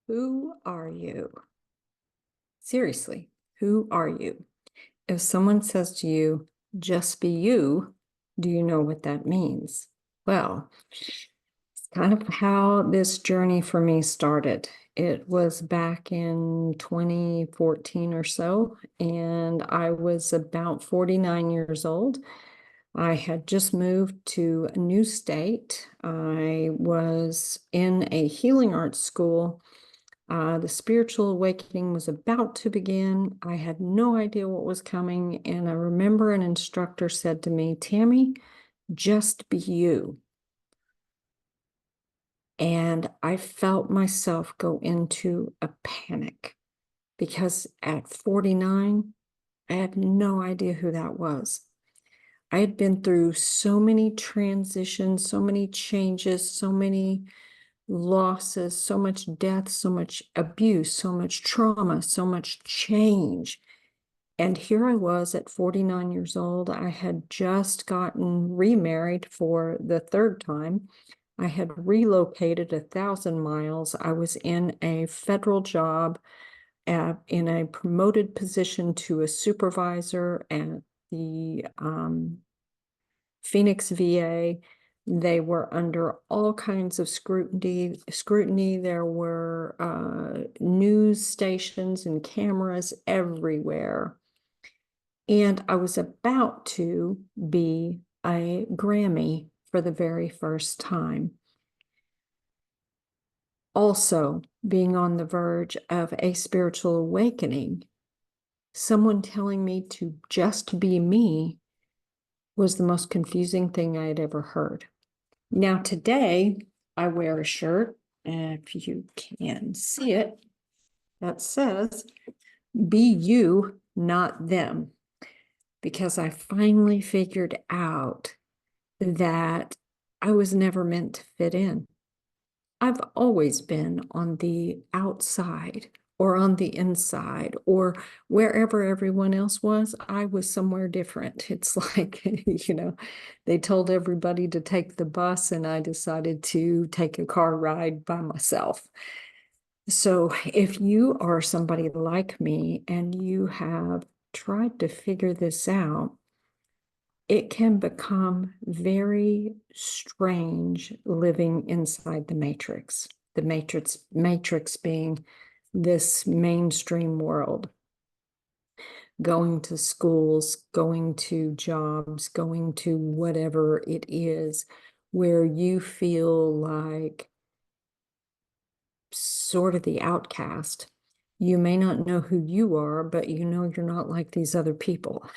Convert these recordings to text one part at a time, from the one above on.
Who are you? Seriously, who are you? If someone says to you, just be you, do you know what that means? Well, it's kind of how this journey for me started. It was back in 2014 or so, and I was about 49 years old. I had just moved to a new state. I was in a healing arts school. The spiritual awakening was about to begin. I had no idea what was coming. And I remember an instructor said to me, Tammy, just be you. And I felt myself go into a panic because at 49, I had no idea who that was. I had been through so many transitions, so many changes, so many losses, so much death, so much abuse, so much trauma, so much change. And here I was at 49 years old. I had just gotten remarried for the third time. I had relocated 1,000 miles. I was in a federal job in a promoted position to a supervisor at the Phoenix VA. They were under all kinds of scrutiny. There were news stations and cameras everywhere. And I was about to be a Grammy for the very first time. Also, being on the verge of a spiritual awakening, someone telling me to just be me was the most confusing thing I had ever heard. Now, today, I wear a shirt, if you can see it, that says, be you, not them, because I finally figured out that I was never meant to fit in. I've always been on the outside or on the inside or wherever everyone else was, I was somewhere different. It's like, they told everybody to take the bus and I decided to take a car ride by myself. So if you are somebody like me and you have tried to figure this out, it can become very strange living inside the matrix. The matrix being this mainstream world, going to schools, going to jobs, going to whatever it is, where you feel like sort of the outcast. You may not know who you are, but you know you're not like these other people.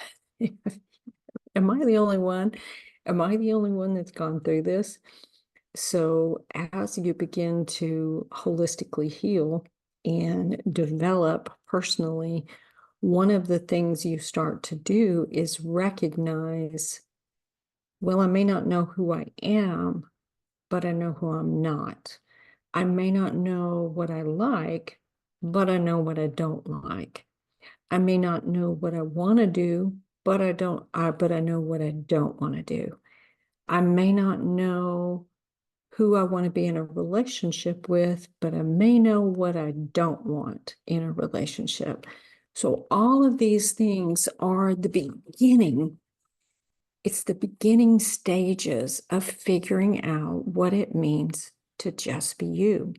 Am I the only one? Am I the only one that's gone through this? So as you begin to holistically heal and develop personally, one of the things you start to do is recognize, well, I may not know who I am, but I know who I'm not. I may not know what I like, but I know what I don't like. I may not know what I want to do, but but I know what I don't want to do. I may not know who I want to be in a relationship with, but I may know what I don't want in a relationship. So all of these things are the beginning. It's the beginning stages of figuring out what it means to just be you.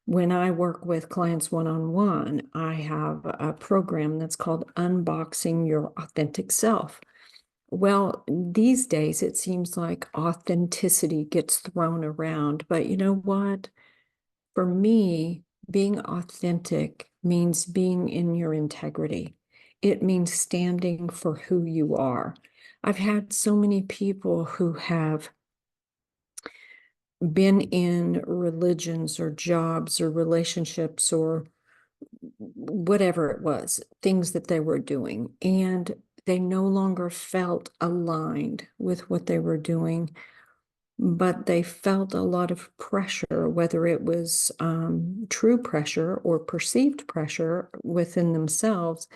When I work with clients one-on-one, I have a program that's called Unboxing Your Authentic Self. Well, these days it seems like authenticity gets thrown around, but you know what? For me, being authentic means being in your integrity. It means standing for who you are. I've had so many people who have been in religions or jobs or relationships or whatever it was, things that they were doing, and they no longer felt aligned with what they were doing, but they felt a lot of pressure, whether it was true pressure or perceived pressure within themselves,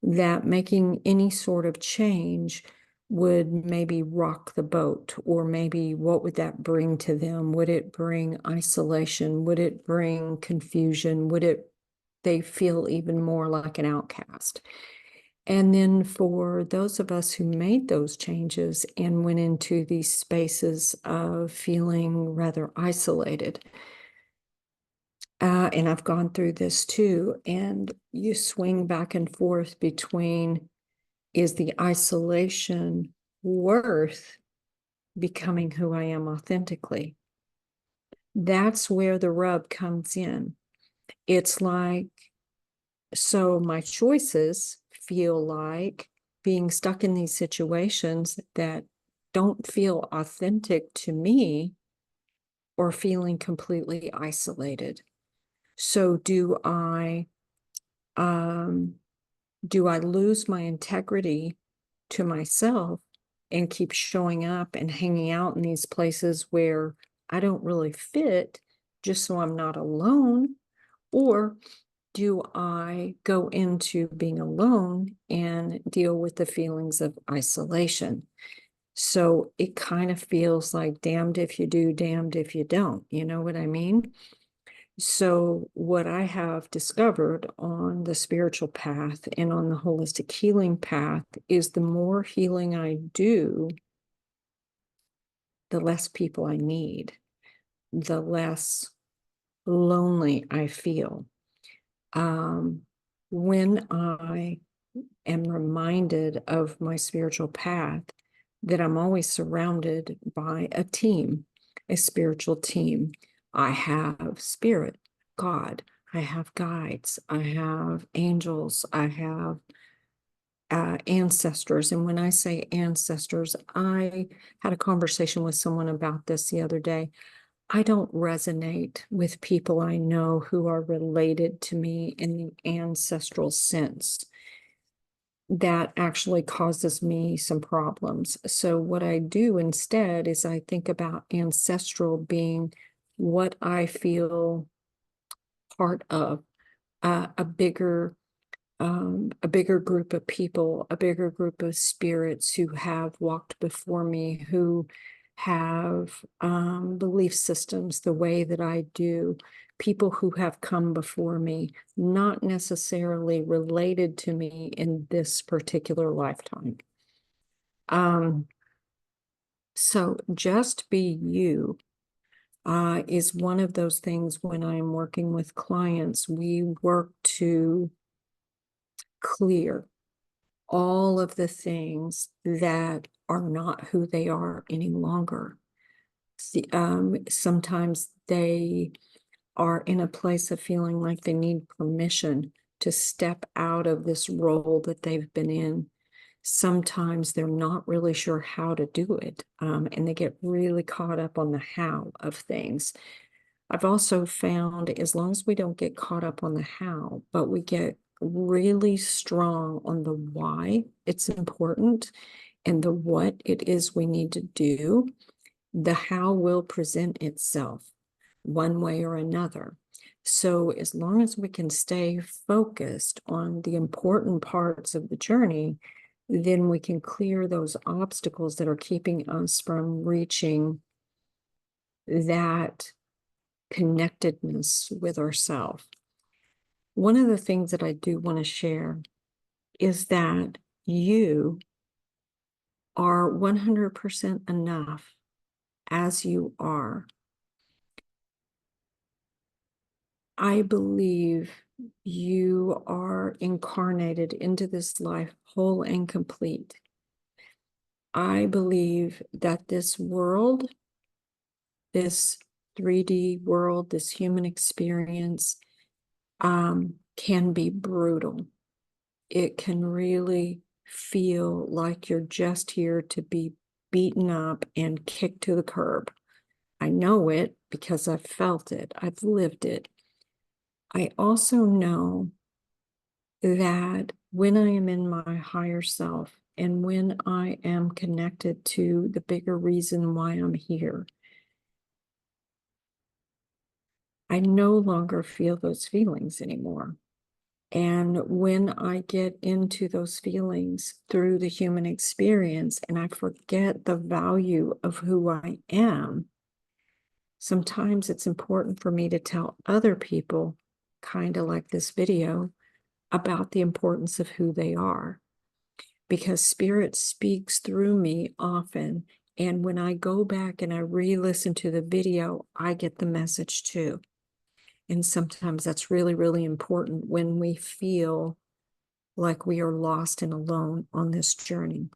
that making any sort of change would maybe rock the boat, or maybe what would that bring to them? Would it bring isolation? Would it bring confusion? Would they feel even more like an outcast? And then for those of us who made those changes and went into these spaces of feeling rather isolated, and I've gone through this too, and you swing back and forth between, is the isolation worth becoming who I am authentically? That's where the rub comes in. It's like, so my choices feel like being stuck in these situations that don't feel authentic to me, or feeling completely isolated. So um, do I lose my integrity to myself and keep showing up and hanging out in these places where I don't really fit, just so I'm not alone? Or do I go into being alone and deal with the feelings of isolation? So it kind of feels like damned if you do, damned if you don't. You know what I mean? So, what I have discovered on the spiritual path and on the holistic healing path is the more healing I do, the less people I need, the less lonely I feel. Um, when I am reminded of my spiritual path, that I'm always surrounded by a team, a spiritual team. I have spirit, God, I have guides, I have angels, I have ancestors. And when I say ancestors, I had a conversation with someone about this the other day. I don't resonate with people I know who are related to me in the ancestral sense. That actually causes me some problems. So what I do instead is I think about ancestral being what I feel part of, a bigger group of people, a bigger group of spirits who have walked before me, who have belief systems the way that I do, people who have come before me, not necessarily related to me in this particular lifetime. Um, so just be you is one of those things. When I'm working with clients, we work to clear all of the things that are not who they are any longer. Sometimes they are in a place of feeling like they need permission to step out of this role that they've been in. Sometimes they're not really sure how to do it, and they get really caught up on the how of things. I've also found, as long as we don't get caught up on the how, but we get really strong on the why it's important and the what it is we need to do, the how will present itself one way or another. So as long as we can stay focused on the important parts of the journey, then we can clear those obstacles that are keeping us from reaching that connectedness with ourselves. One of the things that I do want to share is that you are 100% enough as you are. I believe you are incarnated into this life whole and complete. I believe that this world, this 3D world, this human experience, can be brutal. It can really feel like you're just here to be beaten up and kicked to the curb. I know it because I've felt it, I've lived it. I also know that when I am in my higher self and when I am connected to the bigger reason why I'm here, I no longer feel those feelings anymore. And when I get into those feelings through the human experience and I forget the value of who I am, sometimes it's important for me to tell other people, kind of like this video, about the importance of who they are. Because spirit speaks through me often. And when I go back and I re-listen to the video, I get the message too. And sometimes that's really, really important when we feel like we are lost and alone on this journey.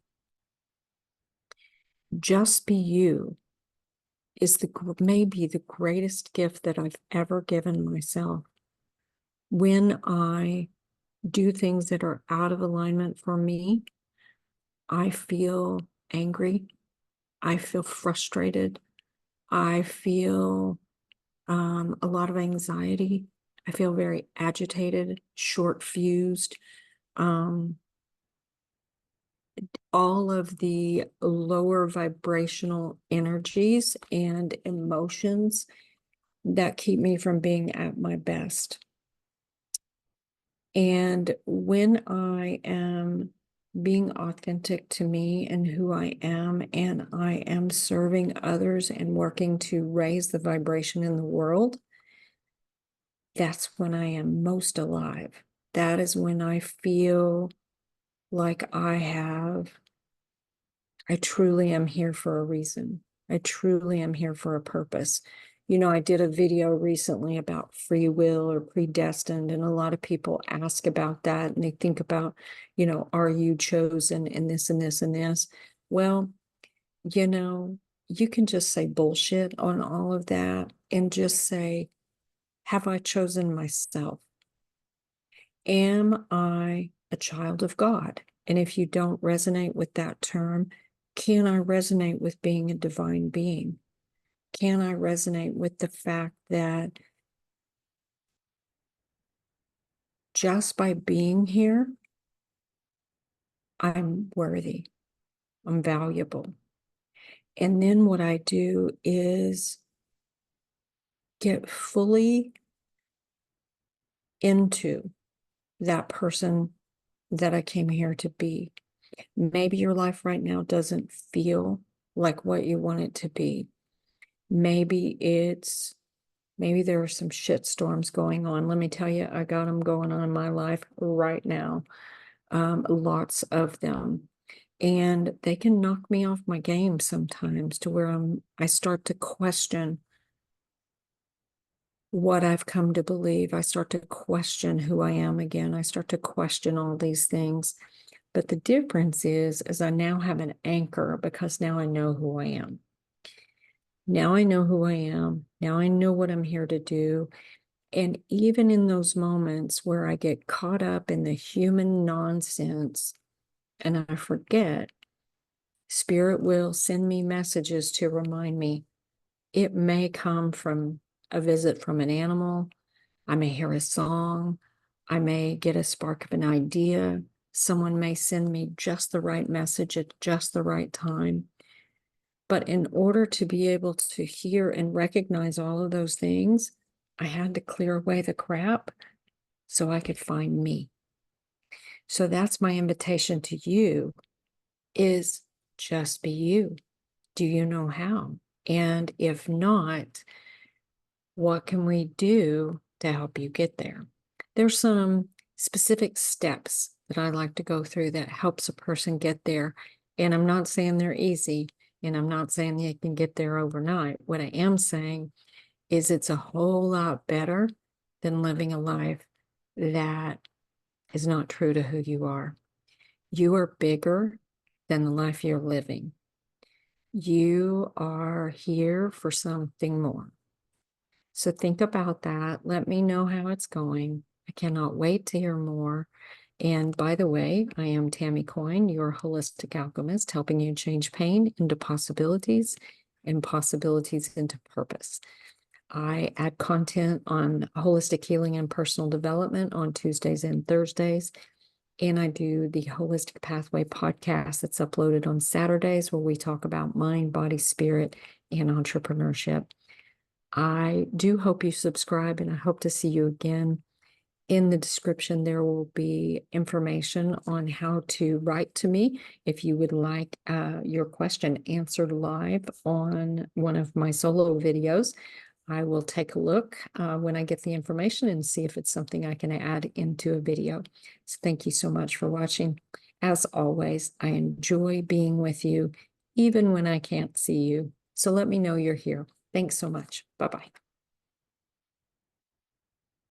Just be you is maybe the greatest gift that I've ever given myself. When I do things that are out of alignment for me, I feel angry. I feel frustrated. I feel a lot of anxiety. I feel very agitated, short fused. All of the lower vibrational energies and emotions that keep me from being at my best. And when I am being authentic to me and who I am, and I am serving others and working to raise the vibration in the world, that's when I am most alive. That is when I feel like I truly am here for a reason. I truly am here for a purpose. You know, I did a video recently about free will or predestined, and a lot of people ask about that and they think about, you know, are you chosen and this and this and this? Well, you know, you can just say bullshit on all of that and just say, have I chosen myself? Am I a child of God? And if you don't resonate with that term, can I resonate with being a divine being? Can I resonate with the fact that just by being here, I'm worthy, I'm valuable? And then what I do is get fully into that person that I came here to be. Maybe your life right now doesn't feel like what you want it to be. Maybe there are some shit storms going on. Let me tell you, I got them going on in my life right now. Lots of them. And they can knock me off my game sometimes to where I start to question what I've come to believe. I start to question who I am again. I start to question all these things. But the difference is I now have an anchor because now I know who I am. Now I know who I am. Now I know what I'm here to do. And even in those moments where I get caught up in the human nonsense and I forget, Spirit will send me messages to remind me. It may come from a visit from an animal. I may hear a song. I may get a spark of an idea. Someone may send me just the right message at just the right time. But in order to be able to hear and recognize all of those things, I had to clear away the crap so I could find me. So that's my invitation to you is just be you. Do you know how? And if not, what can we do to help you get there? There's some specific steps that I like to go through that helps a person get there. And I'm not saying they're easy, and I'm not saying you can get there overnight. What I am saying is it's a whole lot better than living a life that is not true to who you are. You are bigger than the life you're living. You are here for something more. So think about that. Let me know how it's going. I cannot wait to hear more. And by the way, I am Tammy Coyne, your holistic alchemist, helping you change pain into possibilities and possibilities into purpose. I add content on holistic healing and personal development on Tuesdays and Thursdays. And I do the Holistic Pathway podcast that's uploaded on Saturdays, where we talk about mind, body, spirit, and entrepreneurship. I do hope you subscribe, and I hope to see you again. In the description, there will be information on how to write to me if you would like your question answered live on one of my solo videos. I will take a look when I get the information and see if it's something I can add into a video. So thank you so much for watching. As always, I enjoy being with you, even when I can't see you. So let me know you're here. Thanks so much. Bye-bye.